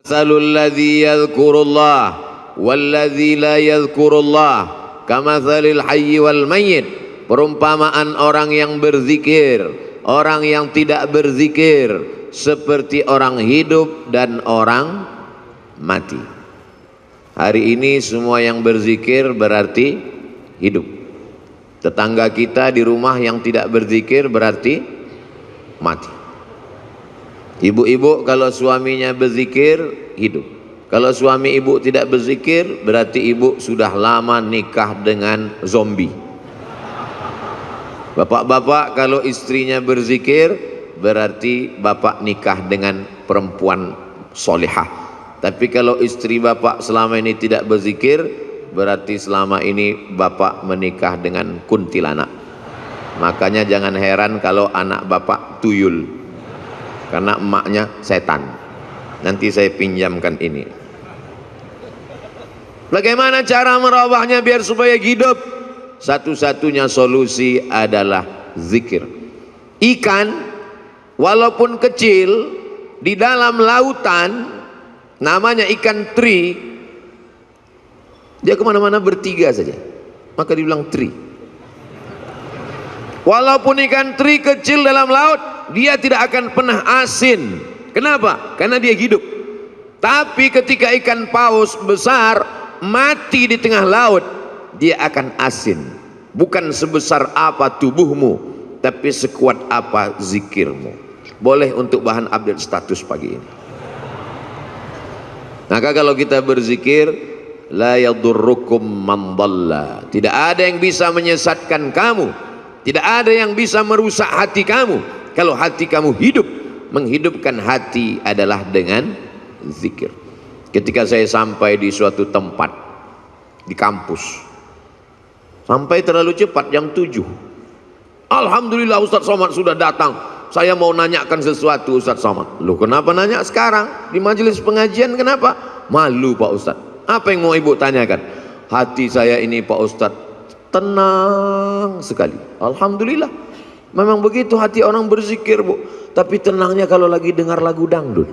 Masalul ladzi yadhkurullah walladzi la yadhkurullah kamatsalil hayyi wal mayyit. Perumpamaan orang yang berzikir, orang yang tidak berzikir, seperti orang hidup dan orang mati. Hari ini semua yang berzikir berarti hidup. Tetangga kita di rumah yang tidak berzikir berarti mati. Ibu-ibu kalau suaminya berzikir hidup. Kalau suami ibu tidak berzikir berarti ibu sudah lama nikah dengan zombie. Bapak-bapak kalau istrinya berzikir berarti bapak nikah dengan perempuan solihah. Tapi kalau istri bapak selama ini tidak berzikir berarti selama ini bapak menikah dengan kuntilanak. Makanya jangan heran kalau anak bapak tuyul, karena emaknya setan. Nanti saya pinjamkan ini. Bagaimana cara merubahnya biar supaya hidup? Satu-satunya solusi adalah zikir. Ikan walaupun kecil di dalam lautan, namanya ikan teri, dia kemana-mana bertiga saja, maka dibilang teri. Walaupun ikan teri kecil dalam laut, dia tidak akan pernah asin. Kenapa? Karena dia hidup. Tapi ketika ikan paus besar mati di tengah laut, dia akan asin. Bukan sebesar apa tubuhmu, tapi sekuat apa zikirmu. Boleh untuk bahan update status pagi ini. Maka kalau kita berzikir, la yadurrukum man dhalla. Tidak ada yang bisa menyesatkan kamu. Tidak ada yang bisa merusak hati kamu. Kalau hati kamu hidup, menghidupkan hati adalah dengan zikir. Ketika saya sampai di suatu tempat, di kampus, sampai terlalu cepat jam 7. Alhamdulillah Ustadz Somad sudah datang. Saya mau nanyakan sesuatu Ustadz Somad. Loh kenapa nanya sekarang? Di majelis pengajian kenapa? Malu Pak Ustadz. Apa yang mau ibu tanyakan? Hati saya ini Pak Ustadz tenang sekali. Alhamdulillah. Memang begitu hati orang berzikir bu. Tapi tenangnya kalau lagi dengar lagu dangdut.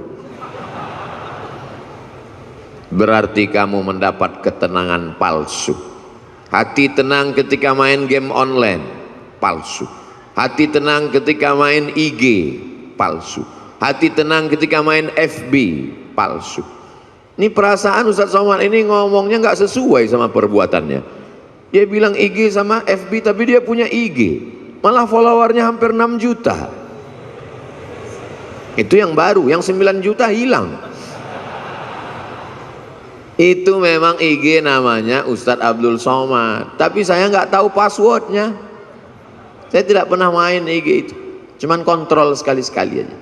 Berarti kamu mendapat ketenangan palsu. Hati tenang ketika main game online, palsu. Hati tenang ketika main IG, palsu. Hati tenang ketika main FB, palsu. Ini perasaan Ustadz Somad ini ngomongnya nggak sesuai sama perbuatannya. Dia bilang IG sama FB tapi dia punya IG. Malah followernya hampir 6 juta. Itu yang baru, yang 9 juta hilang. Itu memang IG namanya Ustadz Abdul Somad. Tapi saya nggak tahu passwordnya. Saya tidak pernah main IG itu. Cuman kontrol sekali-sekali aja.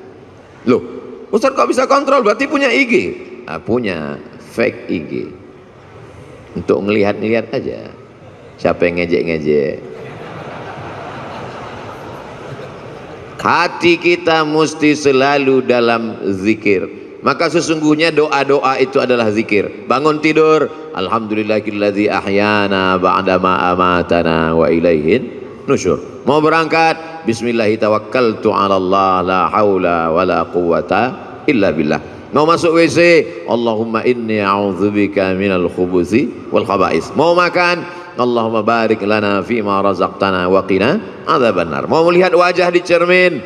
Loh, Ustadz kok bisa kontrol? Berarti punya IG? Nah, punya fake IG. Untuk ngelihat-ngelihat aja. Siapa yang ngejek-ngejek. Hati kita mesti selalu dalam zikir. Maka sesungguhnya doa-doa itu adalah zikir. Bangun tidur, alhamdulillahilladzi ahyana ba'dama amatana wa ilaihin nusyur. Mau berangkat, bismillahi tawakkaltu 'ala Allah la haula wala quwata illa billah. Mau masuk WC, Allahumma inni a'udzubika minal khubuthi wal khaba'is. Mau makan, Allahumma barik lana fima razaqtana wa qina adzabannar. Mau melihat wajah di cermin,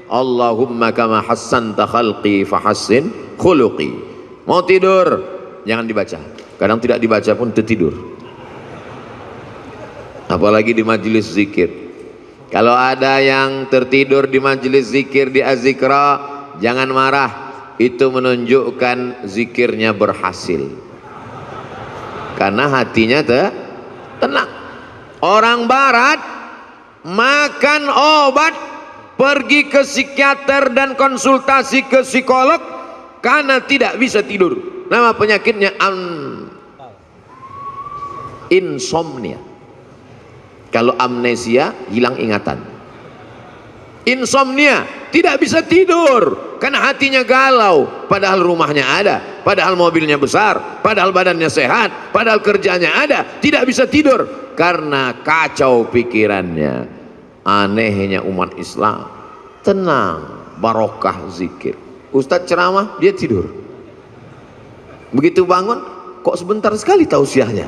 Allahumma kama hassanta khalqi fahassin khuluqi. Mau tidur, jangan dibaca. Kadang tidak dibaca pun tertidur. Apalagi di majelis zikir. Kalau ada yang tertidur di majelis zikir di Azikra, jangan marah. Itu menunjukkan zikirnya berhasil. Karena hatinya tenang. Orang barat makan obat, pergi ke psikiater dan konsultasi ke psikolog karena tidak bisa tidur. Nama penyakitnya insomnia. Kalau amnesia, hilang ingatan. Insomnia, tidak bisa tidur karena hatinya galau, padahal rumahnya ada, padahal mobilnya besar, padahal badannya sehat, padahal kerjanya ada, tidak bisa tidur karena kacau pikirannya. Anehnya umat Islam, tenang, barokah zikir. Ustadz ceramah, dia tidur. Begitu bangun, kok sebentar sekali tausiahnya.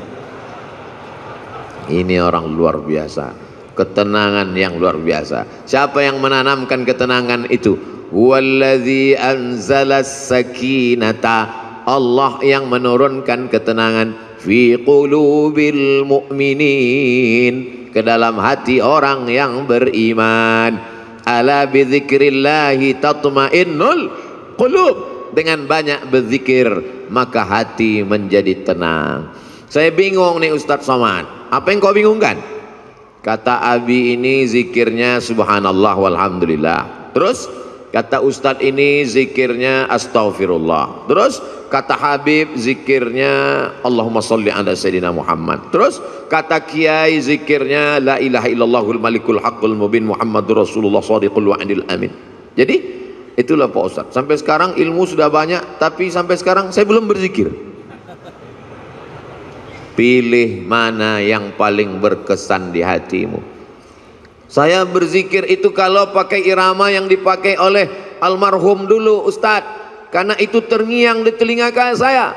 Ini orang luar biasa, ketenangan yang luar biasa. Siapa yang menanamkan ketenangan itu? Wallazi anzalas sakinata, Allah yang menurunkan ketenangan fi qulubil mu'minin, ke dalam hati orang yang beriman. Ala bidzikrillahi tatmainnul qulub, dengan banyak berzikir maka hati menjadi tenang. Saya bingung nih Ustadz Somad, apa yang kau bingungkan? Kata Abi ini zikirnya subhanallah walhamdulillah, terus kata Ustadz ini zikirnya astaghfirullah, terus kata Habib zikirnya Allahumma sholli ala sayyidina Muhammad, terus kata Kiai zikirnya la ilaha illallahul malikul haqqul mubin Muhammadur Rasulullah shadiqul wa'dil amin. Jadi itulah Pak Ustadz, sampai sekarang ilmu sudah banyak tapi sampai sekarang saya belum berzikir. Pilih mana yang paling berkesan di hatimu. Saya berzikir itu kalau pakai irama yang dipakai oleh almarhum dulu Ustadz, karena itu terngiang di telinga saya.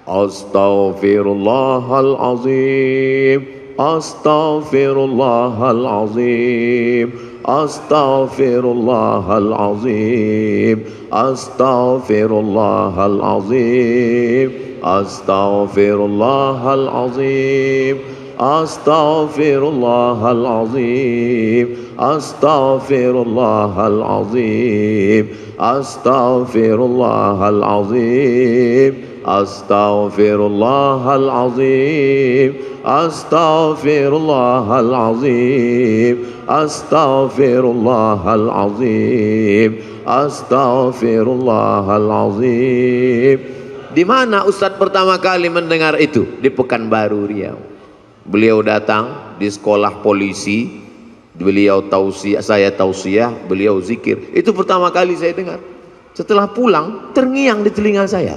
Astaghfirullahalazim, astaghfirullahalazim, astaghfirullahalazim, astaghfirullahalazim, astaghfirullahalazim, astaghfirullahalazim, astaghfirullahalazim, astaghfirullahalazim, astaghfirullahalazim, astaghfirullahalazim, astaghfirullahalazim, astaghfirullahalazim. Di mana Ustadz pertama kali mendengar itu? Di Pekanbaru Riau. Beliau datang di sekolah polisi, beliau tausiah, saya tausiah, beliau zikir. Itu pertama kali saya dengar. Setelah pulang, terngiang di telinga saya.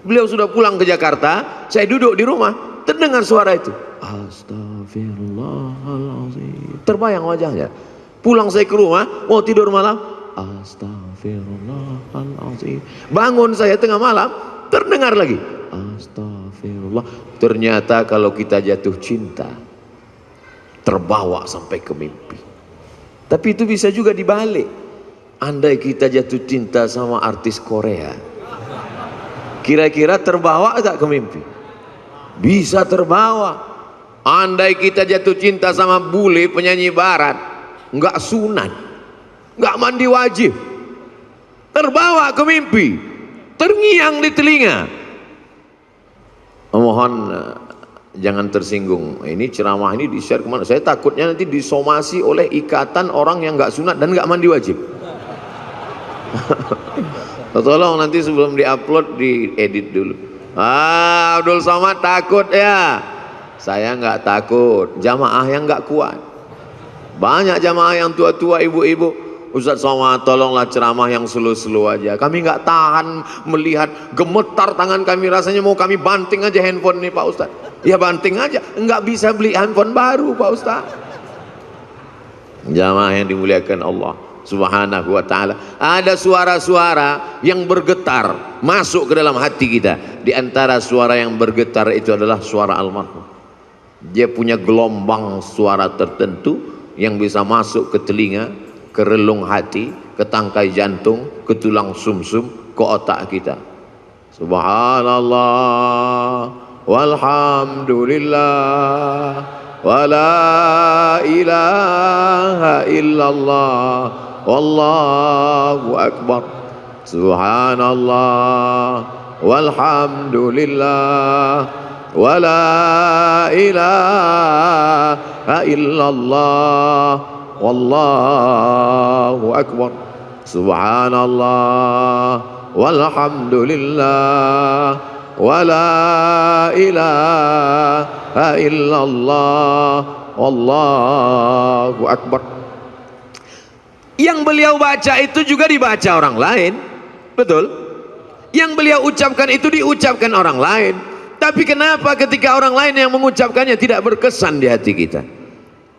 Beliau sudah pulang ke Jakarta, saya duduk di rumah, terdengar suara itu. Astagfirullahaladzim. Terbayang wajahnya. Pulang saya ke rumah, mau tidur malam, astagfirullahaladzim. Bangun saya tengah malam, terdengar lagi, astagfirullah. Ternyata kalau kita jatuh cinta, terbawa sampai ke mimpi. Tapi itu bisa juga dibalik. Andai kita jatuh cinta sama artis Korea, kira-kira terbawa tak ke mimpi? Bisa terbawa. Andai kita jatuh cinta sama bule penyanyi barat, nggak sunat, nggak mandi wajib, terbawa ke mimpi, terngiang di telinga. Mohon jangan tersinggung. Ini ceramah ini di-share kemana? Saya takutnya nanti disomasi oleh ikatan orang yang nggak sunat dan nggak mandi wajib. Tolong nanti sebelum diupload diedit dulu. Abdul Somad takut ya? Saya nggak takut. Jamaah yang nggak kuat. Banyak jamaah yang tua-tua, ibu-ibu. Ustadz Somad tolonglah ceramah yang slow-slow aja. Kami nggak tahan melihat, gemetar tangan kami, rasanya mau kami banting aja handphone nih Pak Ustadz. Ya banting aja, nggak bisa beli handphone baru Pak Ustadz. Jamaah yang dimuliakan Allah Subhanahu wa ta'ala. Ada suara-suara yang bergetar masuk ke dalam hati kita. Di antara suara yang bergetar itu adalah suara almarhum. Dia punya gelombang suara tertentu yang bisa masuk ke telinga, ke relung hati, ke tangkai jantung, ke tulang sumsum, ke otak kita. Subhanallah walhamdulillah wala ilaha illallah wallahu akbar. Subhanallah walhamdulillah wala ilaha illallah wallahu akbar. Subhanallah walhamdulillah wala ilaha illallah wallahu akbar. Yang beliau baca itu juga dibaca orang lain, betul? Yang beliau ucapkan itu diucapkan orang lain. Tapi kenapa ketika orang lain yang mengucapkannya tidak berkesan di hati kita?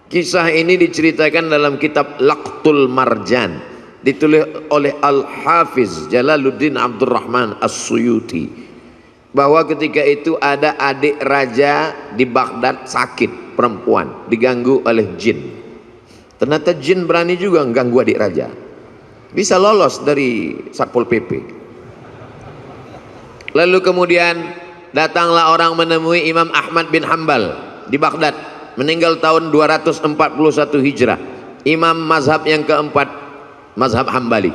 Kisah ini diceritakan dalam kitab Laqtul Marjan, ditulis oleh Al-Hafiz Jalaluddin Abdurrahman As-Suyuti. bahwa ketika itu ada adik raja di Baghdad sakit, perempuan, diganggu oleh jin. Ternyata jin berani juga mengganggu adik raja, bisa lolos dari Satpol PP. Lalu kemudian datanglah orang menemui Imam Ahmad bin Hambal di Baghdad, meninggal tahun 241 Hijrah, imam mazhab yang keempat, mazhab Hambali.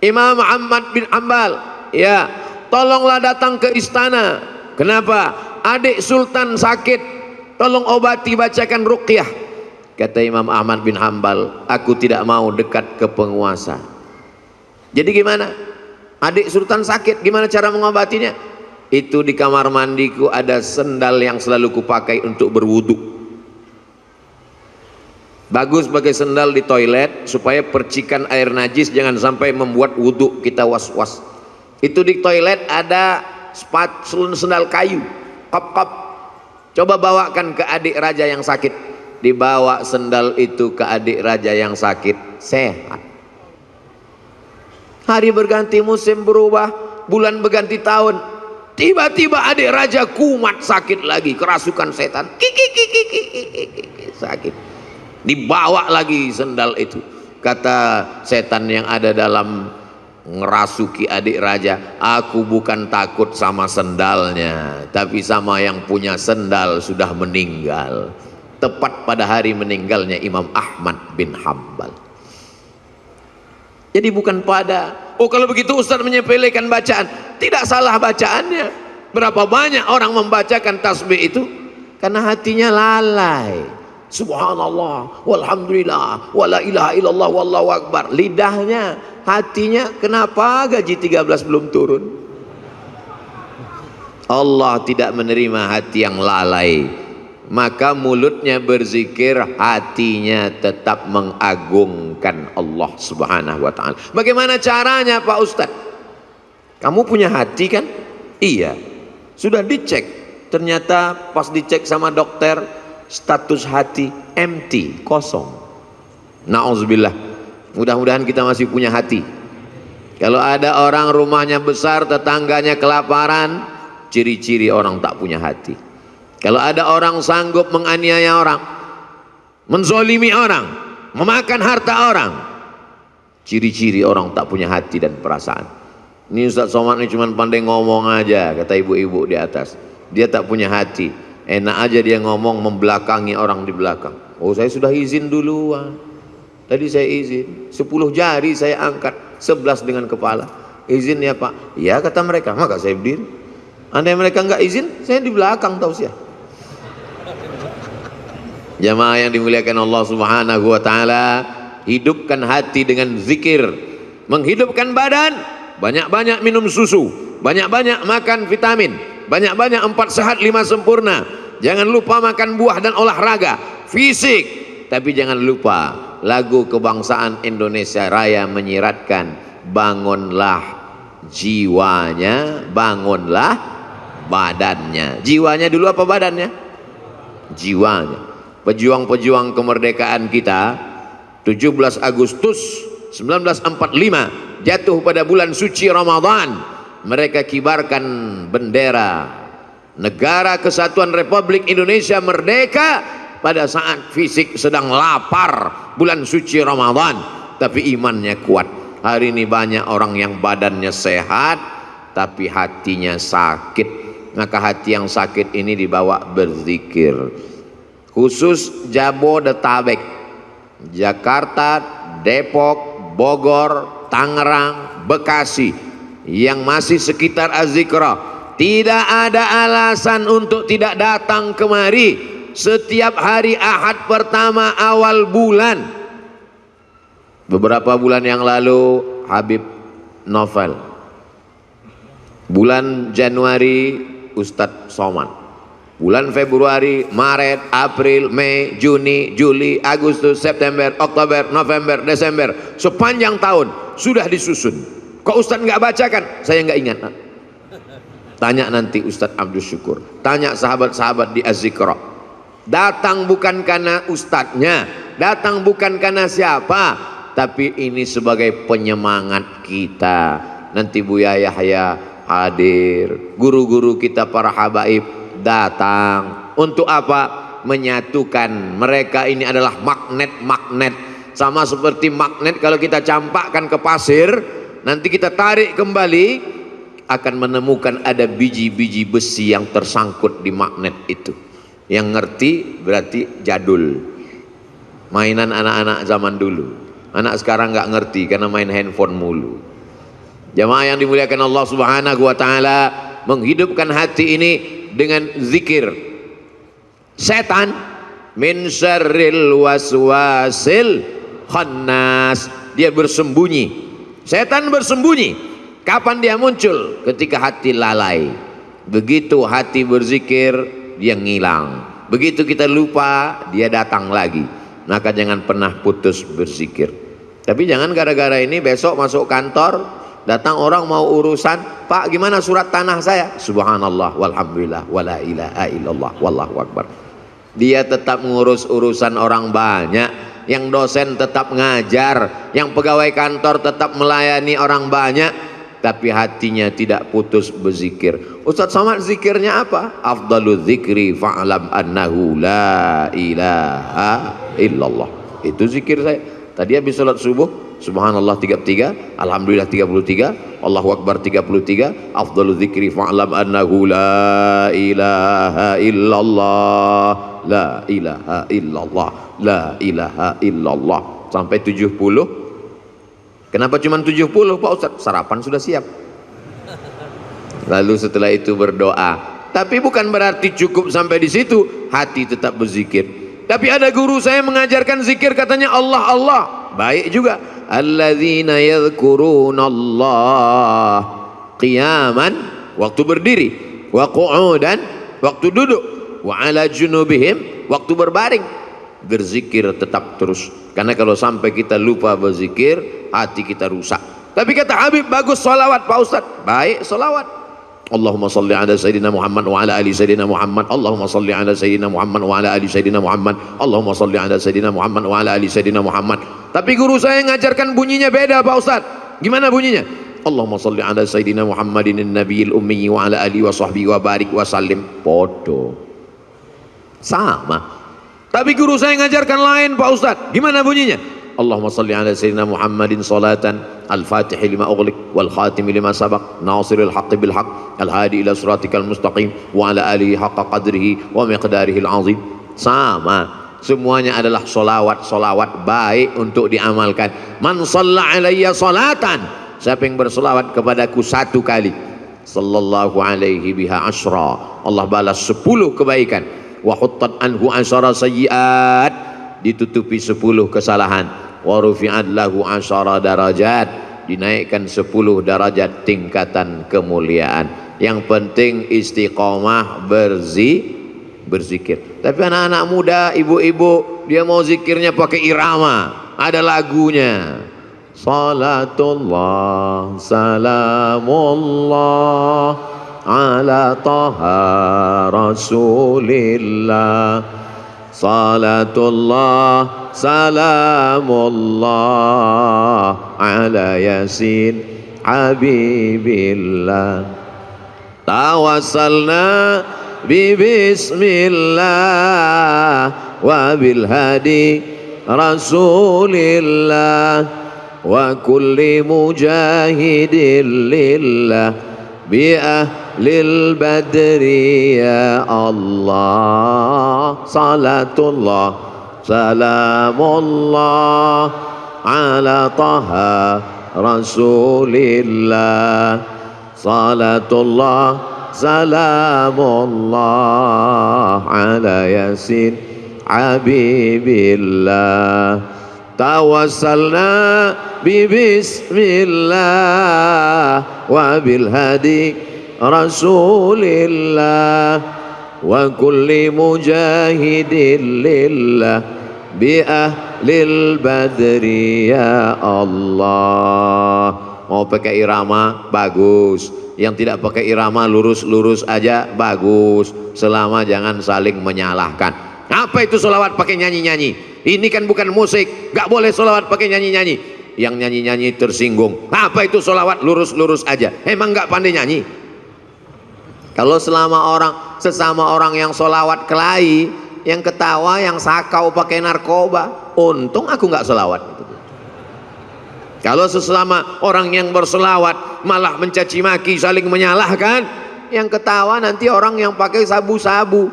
Imam Ahmad bin Hambal, ya, tolonglah datang ke istana. Kenapa? Adik sultan sakit, tolong obati, bacakan ruqyah. Kata Imam Ahmad bin Hambal, aku tidak mau dekat ke penguasa. Jadi gimana? Adik sultan sakit, gimana cara mengobatinya? Itu di kamar mandiku ada sendal yang selalu kupakai untuk berwudu. Bagus pakai sendal di toilet supaya percikan air najis jangan sampai membuat wudu kita was-was. Itu di toilet ada sendal kayu, kop-kop. Coba bawakan ke adik raja yang sakit. Dibawa sendal itu ke adik raja yang sakit, sehat. Hari berganti, musim berubah, bulan berganti tahun, tiba-tiba adik raja kumat sakit lagi, kerasukan setan, sakit. Dibawa lagi sendal itu. Kata setan yang ada dalam ngerasuki adik raja, aku bukan takut sama sendalnya, tapi sama yang punya sendal sudah meninggal. Tepat pada hari meninggalnya Imam Ahmad bin Hambal. Jadi bukan pada, oh kalau begitu Ustaz menyepelekan bacaan. Tidak salah bacaannya. Berapa banyak orang membacakan tasbih itu karena hatinya lalai. Subhanallah, walhamdulillah, wala ilaha illallah, wallahu akbar. Lidahnya, hatinya, kenapa gaji 13 belum turun? Allah tidak menerima hati yang lalai. Maka mulutnya berzikir, hatinya tetap mengagungkan Allah Subhanahu wa ta'ala. Bagaimana caranya Pak Ustadz? Kamu punya hati kan? Iya. Sudah dicek. Ternyata pas dicek sama dokter, status hati empty, kosong. Na'udzubillah. Mudah-mudahan kita masih punya hati. Kalau ada orang rumahnya besar, tetangganya kelaparan, ciri-ciri orang tak punya hati. Kalau ada orang sanggup menganiaya orang, menzolimi orang, memakan harta orang, ciri-ciri orang tak punya hati dan perasaan. Ini Ustaz Somad ini cuma pandai ngomong aja, kata ibu-ibu di atas. Dia tak punya hati. Enak aja dia ngomong membelakangi orang di belakang. Oh, saya sudah izin duluan. Tadi saya izin, 10 jari saya angkat, 11 dengan kepala. Izin ya Pak? Ya kata mereka, maka saya berdiri. Andai mereka nggak izin, saya di belakang tausiah. Jamaah yang dimuliakan Allah Subhanahu wa ta'ala, hidupkan hati dengan zikir. Menghidupkan badan, banyak-banyak minum susu, banyak-banyak makan vitamin, banyak-banyak 4 sehat 5 sempurna. Jangan lupa makan buah dan olahraga fisik. Tapi jangan lupa lagu kebangsaan Indonesia Raya menyiratkan, bangunlah jiwanya, bangunlah badannya. Jiwanya dulu apa badannya? Jiwanya. Pejuang-pejuang kemerdekaan kita 17 Agustus 1945 jatuh pada bulan suci Ramadan. Mereka kibarkan bendera Negara Kesatuan Republik Indonesia merdeka pada saat fisik sedang lapar bulan suci Ramadan, tapi imannya kuat. Hari ini banyak orang yang badannya sehat tapi hatinya sakit. Maka hati yang sakit ini dibawa berzikir. Khusus Jabodetabek, Jakarta, Depok, Bogor, Tangerang, Bekasi yang masih sekitar Az-Zikra, tidak ada alasan untuk tidak datang kemari setiap hari Ahad pertama awal bulan. Beberapa bulan yang lalu Habib Novel, bulan Januari Ustadz Somad, bulan Februari, Maret, April, Mei, Juni, Juli, Agustus, September, Oktober, November, Desember, sepanjang tahun sudah disusun. Kok Ustadz nggak bacakan? Saya nggak ingat. Tanya nanti Ustadz Abdul Syukur, tanya sahabat-sahabat di Az-Zikra. Datang bukan karena ustadznya, datang bukan karena siapa, tapi ini sebagai penyemangat kita. Nanti Buya Yahya hadir. Guru-guru kita para habaib datang. Untuk apa? Menyatukan. Mereka ini adalah magnet-magnet. Sama seperti magnet kalau kita campakkan ke pasir, nanti kita tarik kembali, akan menemukan ada biji-biji besi yang tersangkut di magnet itu. Yang ngerti berarti jadul. Mainan anak-anak zaman dulu. Anak sekarang nggak ngerti karena main handphone mulu. Jamaah yang dimuliakan Allah Subhanahu wa taala, menghidupkan hati ini dengan zikir. Setan min syarril waswasil khannas, dia bersembunyi. Setan bersembunyi. Kapan dia muncul? Ketika hati lalai. Begitu hati berzikir, dia ngilang. Begitu kita lupa, dia datang lagi. Maka jangan pernah putus berzikir. Tapi jangan gara-gara ini besok masuk kantor, datang orang mau urusan, Pak gimana surat tanah saya? Subhanallah walhamdulillah wala ilaha illallah wallahu akbar. Dia tetap mengurus urusan orang banyak, yang dosen tetap ngajar, yang pegawai kantor tetap melayani orang banyak, tapi hatinya tidak putus berzikir. Ustaz Somad zikirnya apa? Afdalu dzikri fa'lam annahu la ilaha illallah. Itu zikir saya. Tadi habis salat subuh Subhanallah 33, Alhamdulillah 33, Allahu Akbar 33, afdalu dzikri fa'lam annahu la ilaha illallah, la ilaha illallah, la ilaha illallah, sampai 70. Kenapa cuma 70 Pak Ustaz? Sarapan sudah siap. Lalu setelah itu berdoa. Tapi bukan berarti cukup sampai di situ, hati tetap berzikir. Tapi ada guru saya mengajarkan zikir, katanya Allah Allah. Baik juga. Alladzina yadhkurunallah qiyaman, waktu berdiri, wa qu'udan, waktu duduk, wa ala junubihim, waktu berbaring. Berzikir tetap terus. Karena kalau sampai kita lupa berzikir, hati kita rusak. Tapi kata Habib, bagus salawat Pak Ustaz. Baik salawat. Allahumma salli ala sayyidina Muhammad wa ala ali sayyidina Muhammad. Allahumma salli ala sayyidina Muhammad wa ala ali sayyidina Muhammad. Allahumma salli ala sayyidina Muhammad wa ala ali sayyidina Muhammad. Tapi guru saya ngajarkan bunyinya beda Pak Ustaz. Gimana bunyinya? Allahumma salli ala sayyidina Muhammadin nabiyil ummi wa ala alihi wa sahbihi wa barik wa sallim. Podo. Sama. Tapi guru saya ngajarkan lain Pak Ustaz. Gimana bunyinya? Allahumma salli ala sayyidina Muhammadin salatan al-fatihi lima ughliq wal khatimi lima sabaq nasiril haqqi bil haqq al hadi ila siratikal mustaqim wa ala alihi haqqa qadrihi wa miqdarihi al-azim. Sama, semuanya adalah solawat baik untuk diamalkan. Man shalla alayya salatan, siapa yang bersolawat kepadaku satu kali, sallallahu alaihi biha asyra, Allah balas 10 kebaikan. Wa huttat anhu asyara sayyiat, ditutupi 10 kesalahan. Wa rufi'at lahu asyara darajat, dinaikkan 10 derajat tingkatan kemuliaan. Yang penting istiqomah berzikir. Tapi anak-anak muda, ibu-ibu, dia mau zikirnya pakai irama, ada lagunya. Salatullah salamullah ala taha rasulillah. Salatullah salamullah ala yasin habibillah. Tawassalna bi bismillah wa bil hadi rasulillah wa kulli mujahidin lillah bi ahlil badri ya Allah. Salatullah salamullah ala taha rasulillah. Salatullah salamullah ala yasin habibillah. Tawassalna bi bismillah wa bil hadi rasulillah wa kulli mujahidin lillah bi ahlil badri ya Allah. Mau pakai irama bagus, yang tidak pakai irama lurus-lurus aja bagus, selama jangan saling menyalahkan. Apa itu sholawat pakai nyanyi-nyanyi? Ini kan bukan musik, gak boleh sholawat pakai nyanyi-nyanyi. Yang nyanyi-nyanyi tersinggung. Apa itu sholawat lurus-lurus aja? Emang gak pandai nyanyi? Kalau sesama orang yang solawat kelahi, yang ketawa, yang sakau pakai narkoba, untung aku nggak solawat. Kalau sesama orang yang bersolawat malah mencaci maki, saling menyalahkan, yang ketawa nanti orang yang pakai sabu-sabu.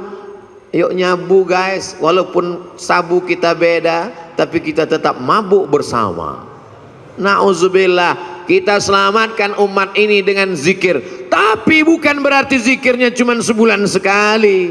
Yuk nyabu guys, walaupun sabu kita beda, tapi kita tetap mabuk bersama. Na'udzubillah, kita selamatkan umat ini dengan zikir. Tapi bukan berarti zikirnya cuma sebulan sekali.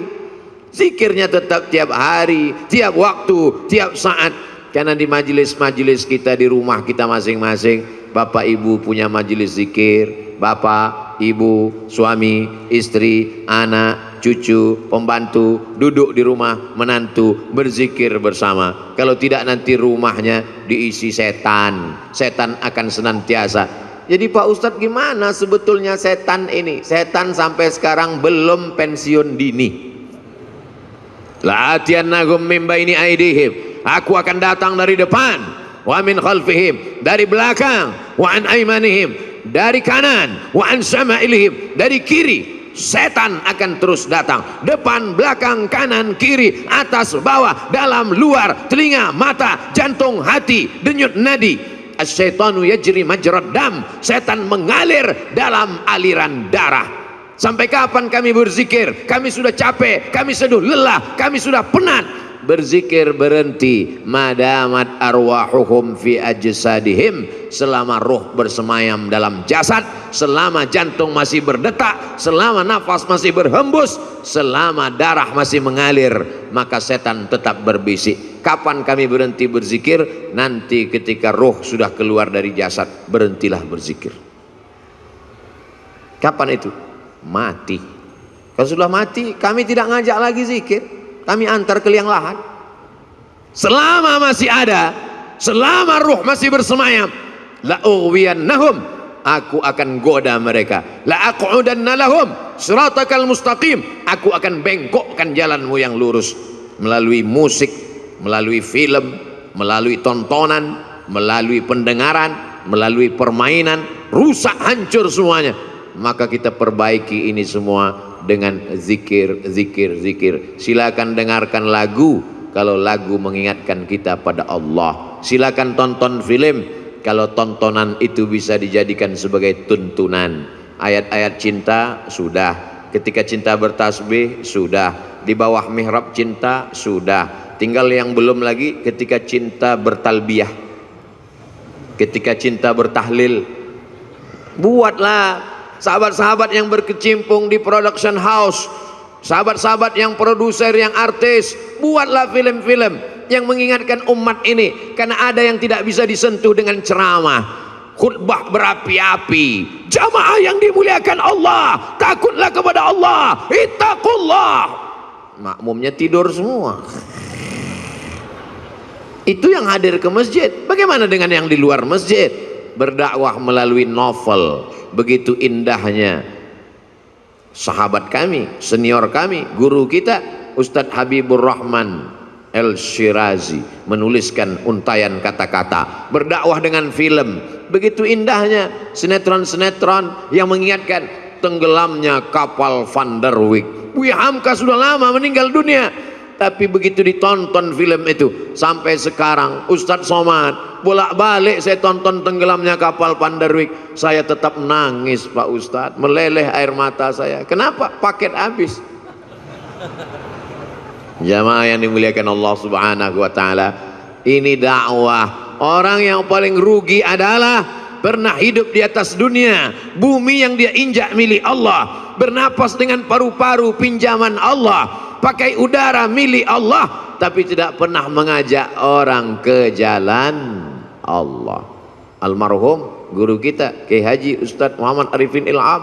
Zikirnya tetap tiap hari, tiap waktu, tiap saat. Karena di majelis-majelis kita, di rumah kita masing-masing, bapak ibu punya majelis zikir. Bapak, ibu, suami, istri, anak, cucu, pembantu duduk di rumah, menantu berzikir bersama. Kalau tidak nanti rumahnya diisi setan. Setan akan senantiasa. Jadi Pak Ustadz, gimana sebetulnya setan ini? Setan sampai sekarang belum pensiun dini. La'atiyannahum min baini aidihim, aku akan datang dari depan, wa min khalfihim, dari belakang, wa an aimanihim, dari kanan, wa an syama'ilihim, dari kiri. Setan akan terus datang, depan, belakang, kanan, kiri, atas, bawah, dalam, luar, telinga, mata, jantung, hati, denyut nadi. Asyaitanu yajri majrad dam, setan mengalir dalam aliran darah. Sampai kapan kami berzikir? Kami sudah capek, kami sudah lelah, kami sudah penat. Berzikir berhenti madamat arwahuhum fi ajsadihim, selama roh bersemayam dalam jasad, selama jantung masih berdetak, selama nafas masih berhembus, selama darah masih mengalir, maka setan tetap berbisik. Kapan kami berhenti berzikir? Nanti ketika roh sudah keluar dari jasad, berhentilah berzikir. Kapan itu? Mati. Kalau sudah mati, kami tidak ngajak lagi zikir, kami antar ke liang lahat. Selama masih ada, selama ruh masih bersemayam, la ughwiyannahum, aku akan goda mereka. La aqudanna lahum siratakal mustaqim, aku akan bengkokkan jalanmu yang lurus. Melalui musik, melalui film, melalui tontonan, melalui pendengaran, melalui permainan, rusak hancur semuanya. Maka kita perbaiki ini semua dengan zikir, zikir, zikir. Silakan dengarkan lagu kalau lagu mengingatkan kita pada Allah. Silakan tonton film kalau tontonan itu bisa dijadikan sebagai tuntunan. Ayat-ayat cinta sudah, ketika cinta bertasbih sudah, di bawah mihrab cinta sudah. Tinggal yang belum lagi ketika cinta bertalbiyah, ketika cinta bertahlil. Buatlah sahabat-sahabat yang berkecimpung di production house, sahabat-sahabat yang produser, yang artis, buatlah film-film yang mengingatkan umat ini. Karena ada yang tidak bisa disentuh dengan ceramah, khutbah berapi-api. Jamaah yang dimuliakan Allah, takutlah kepada Allah, ittaqullah. Makmumnya tidur semua. Itu yang hadir ke masjid. Bagaimana dengan yang di luar masjid? Berdakwah melalui novel. Begitu indahnya sahabat kami, senior kami, guru kita Ustadz Habibur Rahman El-Shirazi menuliskan untayan kata-kata, berdakwah dengan film. Begitu indahnya sinetron-sinetron yang mengingatkan tenggelamnya kapal Van der Wijk. Buya Hamka sudah lama meninggal dunia, tapi begitu ditonton film itu, sampai sekarang Ustadz Somad bolak-balik saya tonton tenggelamnya kapal Van der Wijk, saya tetap nangis Pak Ustadz, meleleh air mata saya. Kenapa? Paket habis. Jamaah yang dimuliakan Allah Subhanahu wa taala, ini dakwah. Orang yang paling rugi adalah pernah hidup di atas dunia, bumi yang dia injak milik Allah, bernapas dengan paru-paru pinjaman Allah, pakai udara milik Allah, tapi tidak pernah mengajak orang ke jalan Allah. Almarhum guru kita Kiai Haji Ustadz Muhammad Arifin Ilham,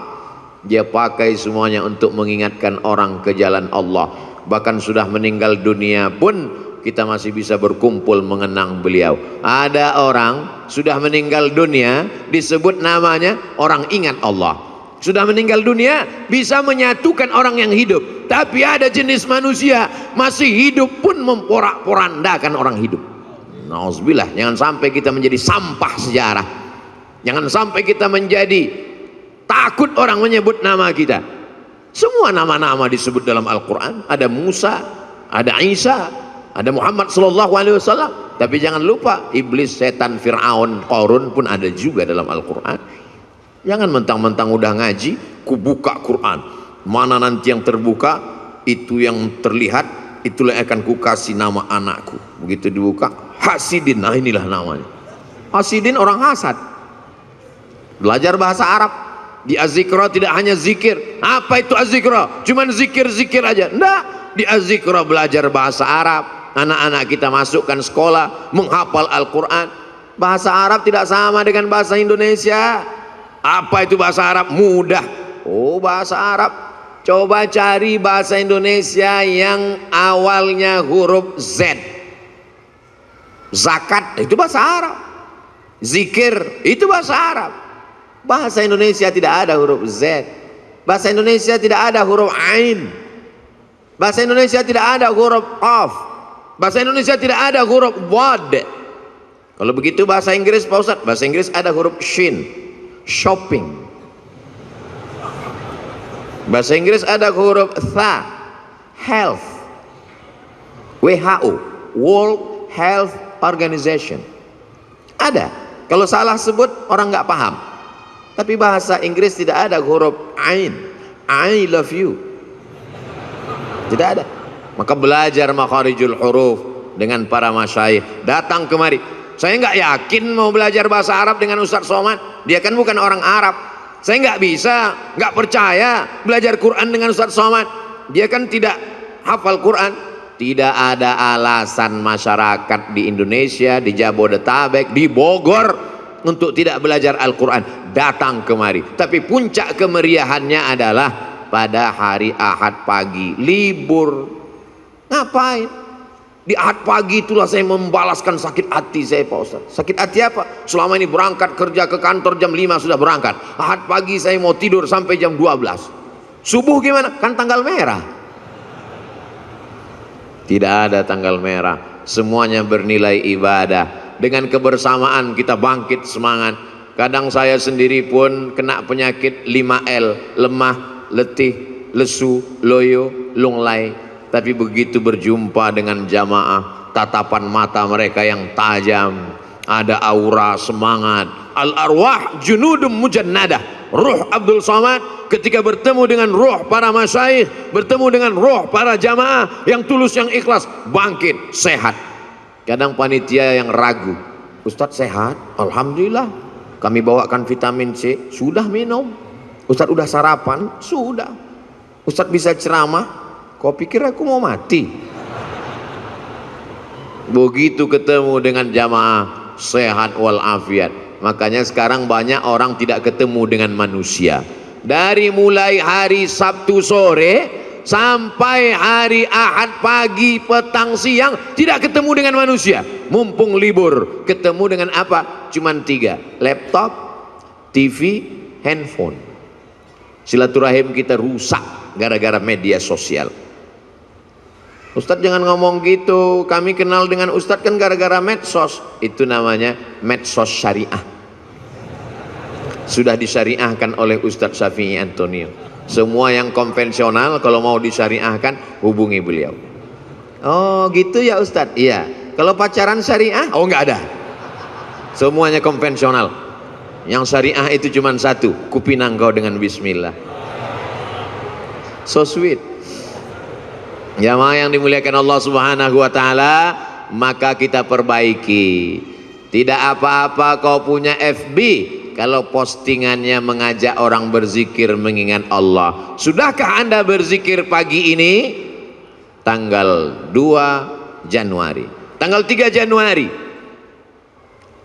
dia pakai semuanya untuk mengingatkan orang ke jalan Allah. Bahkan sudah meninggal dunia pun kita masih bisa berkumpul mengenang beliau. Ada orang sudah meninggal dunia, disebut namanya orang ingat Allah. Sudah meninggal dunia bisa menyatukan orang yang hidup. Tapi ada jenis manusia masih hidup pun memporak-porandakan orang hidup. Nauzubillah, jangan sampai kita menjadi sampah sejarah. Jangan sampai kita menjadi takut orang menyebut nama kita. Semua nama-nama disebut dalam Al-Quran. Ada Musa, ada Isa, ada Muhammad sallallahu alaihi wasallam. Tapi jangan lupa iblis, setan, Fir'aun, Qarun pun ada juga dalam Al-Quran. Jangan mentang-mentang udah ngaji, ku buka Quran. Mana nanti yang terbuka, itu yang terlihat, itulah yang akan ku kasih nama anakku. Begitu dibuka, Hasidin. Nah inilah namanya. Hasidin orang hasad. Belajar bahasa Arab. Di Az-Zikra tidak hanya zikir. Apa itu Az-Zikra? Cuman zikir-zikir aja. Enggak. Di Az-Zikra belajar bahasa Arab. Anak-anak kita masukkan sekolah, menghafal Al-Quran. Bahasa Arab tidak sama dengan bahasa Indonesia. Apa itu bahasa Arab? Mudah. Oh, bahasa Arab. Coba cari bahasa Indonesia yang awalnya huruf Z. Zakat itu bahasa Arab. Zikir itu bahasa Arab. Bahasa Indonesia tidak ada huruf Z. Bahasa Indonesia tidak ada huruf Ain. Bahasa Indonesia tidak ada huruf Qaf. Bahasa Indonesia tidak ada huruf Wad. Kalau begitu bahasa Inggris, Pak Ustadz, bahasa Inggris ada huruf Shin. Shopping. Bahasa Inggris ada huruf Tha. Health. WHO, World Health Organization. Ada. Kalau salah sebut orang nggak paham. Tapi bahasa Inggris tidak ada huruf Ain. I love you. Tidak ada. Maka belajar makharijul huruf dengan para masyayikh. Datang kemari. Saya nggak yakin mau belajar bahasa Arab dengan Ustaz Somad. Dia kan bukan orang Arab. Saya nggak bisa, nggak percaya belajar Quran dengan Ustaz Somad. Dia kan tidak hafal Quran. Tidak ada alasan masyarakat di Indonesia, di Jabodetabek, di Bogor untuk tidak belajar Al-Quran. Datang kemari. Tapi puncak kemeriahannya adalah pada hari Ahad pagi, libur. Ngapain? Di Ahad pagi itulah saya membalaskan sakit hati saya, Pak Ustaz. Sakit hati apa? Selama ini berangkat kerja ke kantor jam 5 sudah berangkat. Ahad pagi saya mau tidur sampai jam 12. Subuh gimana? Kan tanggal merah. Tidak ada tanggal merah. Semuanya bernilai ibadah. Dengan kebersamaan kita bangkit semangat. Kadang saya sendiri pun kena penyakit 5L, lemah, letih, lesu, loyo, lunglai. Tapi begitu berjumpa dengan jamaah, tatapan mata mereka yang tajam, ada aura semangat. Al-arwah junudum mujannadah. Ruh Abdul Somad ketika bertemu dengan ruh para masyayikh, bertemu dengan ruh para jamaah yang tulus, yang ikhlas, bangkit, sehat. Kadang panitia yang ragu, Ustadz sehat? Alhamdulillah. Kami bawakan vitamin C, sudah minum. Ustadz udah sarapan? Sudah. Ustadz bisa ceramah? Kau pikir aku mau mati? Begitu ketemu dengan jamaah, sehat walafiat. Makanya sekarang banyak orang tidak ketemu dengan manusia. Dari mulai hari Sabtu sore sampai hari Ahad pagi, petang, siang, tidak ketemu dengan manusia. Mumpung libur, ketemu dengan apa? Cuman 3, laptop, TV, handphone. Silaturahim kita rusak gara-gara media sosial. Ustadz jangan ngomong gitu, kami kenal dengan Ustadz kan gara-gara medsos. Itu namanya medsos syariah. Sudah disyariahkan oleh Ustadz Syafi'i Antonio. Semua yang konvensional kalau mau disyariahkan hubungi beliau. Oh gitu ya Ustadz? Iya. Kalau pacaran syariah? Oh nggak ada. Semuanya konvensional. Yang syariah itu cuma satu, kupinang kau dengan bismillah. So sweet. Jamaah yang dimuliakan Allah Subhanahu wa taala, maka kita perbaiki. Tidak apa-apa kau punya FB kalau postingannya mengajak orang berzikir mengingat Allah. Sudahkah Anda berzikir pagi ini? Tanggal 2 Januari. Tanggal 3 Januari.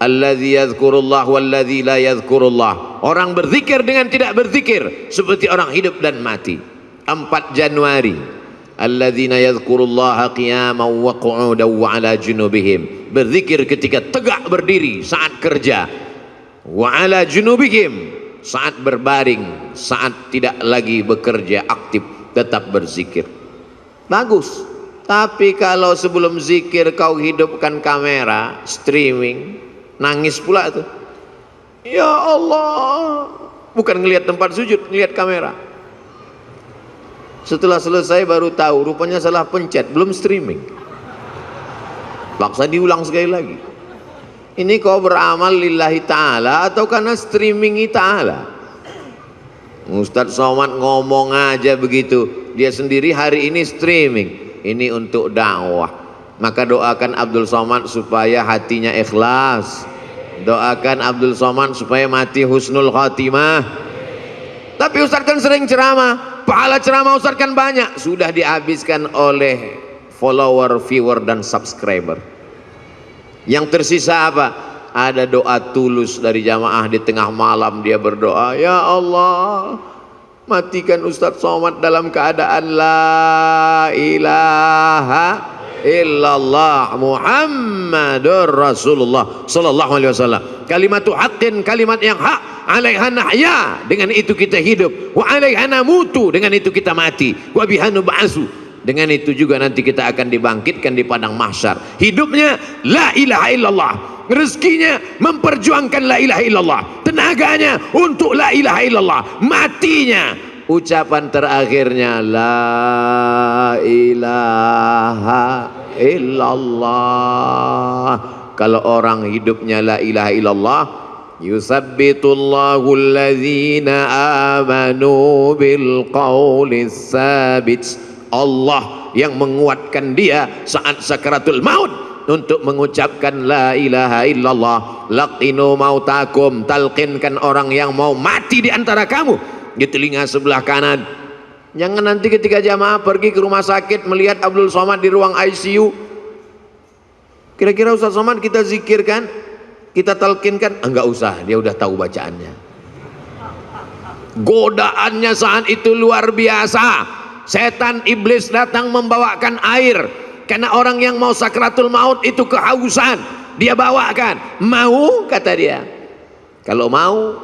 Alladzi yadhkurullah walladzi la yadhkurullah. Orang berzikir dengan tidak berzikir seperti orang hidup dan mati. 4 Januari. Alladzina yadhkurullaha qiyaman wa qu'udan wa 'ala junubihim. Berzikir ketika tegak berdiri saat kerja. Wa 'ala junubihim, saat berbaring, saat tidak lagi bekerja aktif, tetap berzikir. Bagus. Tapi kalau sebelum zikir kau hidupkan kamera, streaming, nangis pula tuh. Ya Allah, bukan ngelihat tempat sujud, ngelihat kamera. Setelah selesai baru tahu rupanya salah pencet, belum streaming. Paksa diulang sekali lagi. Ini kau beramal lillahi ta'ala atau karena streamingi ta'ala? Ustadz Somad ngomong aja begitu, dia sendiri hari ini streaming, ini untuk dakwah. Maka doakan Abdul Somad supaya hatinya ikhlas, doakan Abdul Somad supaya mati husnul khatimah. Tapi Ustadz kan sering ceramah, pahala ceramah Ustadz kan banyak, sudah dihabiskan oleh follower, viewer dan subscriber. Yang tersisa apa? Ada doa tulus dari jamaah di tengah malam, dia berdoa, ya Allah matikan Ustadz Somad dalam keadaan la ilaha illallah Muhammadur Rasulullah sallallahu alaihi wasallam. Kalimatu haqqin, kalimat yang hak, alaiha nahya, dengan itu kita hidup, wa alaiha namutu, dengan itu kita mati, wa biha nub'atsu, dengan itu juga nanti kita akan dibangkitkan di padang mahsyar. Hidupnya la ilaha illallah, rezekinya memperjuangkan la ilaha illallah, tenaganya untuk la ilaha illallah, matinya ucapan terakhirnya la ilaha illallah. Kalau orang hidupnya la ilaha illallah, yusabbitullahu alladzina amanu bil qawlis sabit, Allah yang menguatkan dia saat sakaratul maut untuk mengucapkan la ilaha illallah. Laqinu mautakum, talqinkan orang yang mau mati di antara kamu di telinga sebelah kanan. Jangan nanti ketika jamaah pergi ke rumah sakit melihat Abdul Somad di ruang ICU, kira-kira Ustaz Somad kita zikirkan, kita talqinkan? Enggak usah, dia udah tahu bacaannya. Godaannya saat itu luar biasa. Setan iblis datang membawakan air, karena orang yang mau sakratul maut itu kehausan, dia bawakan. Mau, kata dia. Kalau mau,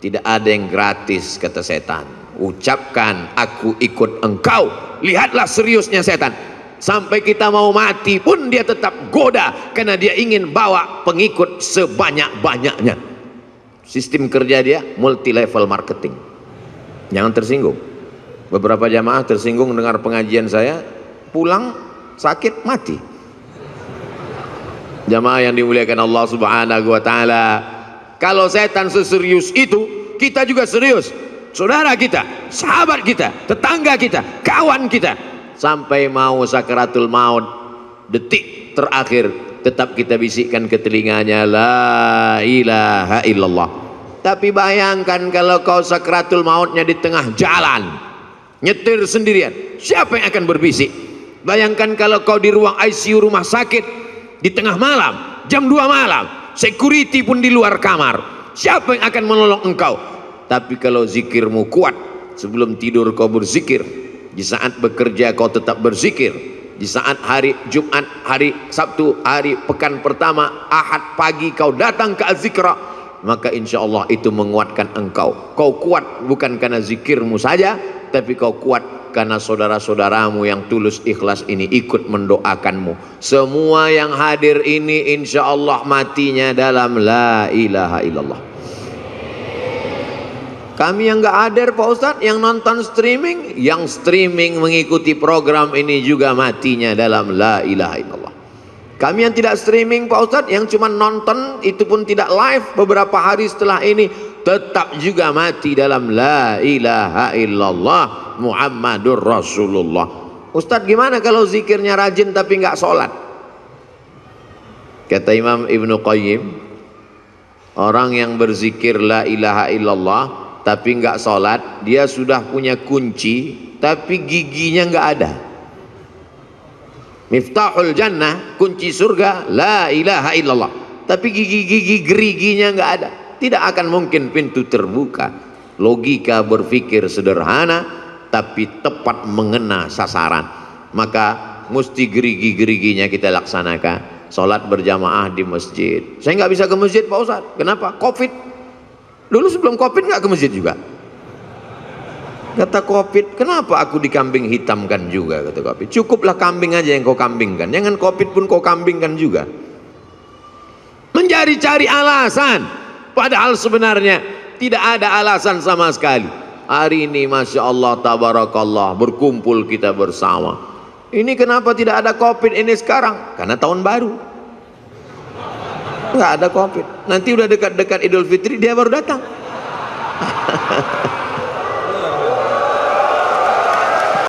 tidak ada yang gratis, kata setan. Ucapkan aku ikut engkau. Lihatlah seriusnya setan, sampai kita mau mati pun dia tetap goda, karena dia ingin bawa pengikut sebanyak-banyaknya. Sistem kerja dia multi level marketing. Jangan tersinggung. Beberapa jamaah tersinggung dengar pengajian saya, pulang sakit mati. Jamaah yang dimuliakan Allah Subhanahu wa taala, kalau setan seserius itu, kita juga serius. Saudara kita, sahabat kita, tetangga kita, kawan kita, sampai mau sakaratul maut, detik terakhir tetap kita bisikkan ke telinganya la ilaha illallah. Tapi bayangkan kalau kau sakaratul mautnya di tengah jalan, nyetir sendirian, siapa yang akan berbisik? Bayangkan kalau kau di ruang ICU rumah sakit di tengah malam, jam 2 malam, security pun di luar kamar, siapa yang akan menolong engkau? Tapi kalau zikirmu kuat, sebelum tidur kau berzikir, di saat bekerja kau tetap berzikir, di saat hari Jumat, hari Sabtu, hari pekan pertama, Ahad pagi kau datang ke az-zikra, maka insya Allah itu menguatkan engkau. Kau kuat bukan karena zikirmu saja, tapi kau kuat karena saudara-saudaramu yang tulus ikhlas ini ikut mendoakanmu. Semua yang hadir ini insya Allah matinya dalam la ilaha illallah. Kami yang gak hadir Pak Ustadz, yang nonton streaming, yang streaming mengikuti program ini juga matinya dalam la ilaha illallah. Kami yang tidak streaming Pak Ustadz, yang cuma nonton, itu pun tidak live, beberapa hari setelah ini tetap juga mati dalam la ilaha illallah Muhammadur Rasulullah. Ustadz gimana kalau zikirnya rajin tapi nggak sholat? Kata Imam Ibnu Qayyim, orang yang berzikir la ilaha illallah tapi nggak sholat, dia sudah punya kunci tapi giginya nggak ada. Miftahul jannah, kunci surga, la ilaha illallah, tapi gigi-gigi geriginya nggak ada, tidak akan mungkin pintu terbuka. Logika berpikir sederhana tapi tepat mengena sasaran. Maka mesti gerigi-geriginya kita laksanakan. Sholat berjamaah di masjid. Saya nggak bisa ke masjid Pak Ustadz. Kenapa? Covid. Dulu sebelum Covid nggak ke masjid juga. Kata Covid, kenapa aku dikambing hitamkan juga? Kata Covid, cukuplah kambing aja yang kau kambingkan, jangan Covid pun kau kambingkan juga. Mencari-cari alasan, padahal sebenarnya tidak ada alasan sama sekali. Hari ini Masya Allah tabarakallah berkumpul kita bersama. Ini kenapa tidak ada Covid ini sekarang? Karena tahun baru nggak ada Covid. Nanti udah dekat-dekat Idul Fitri dia baru datang.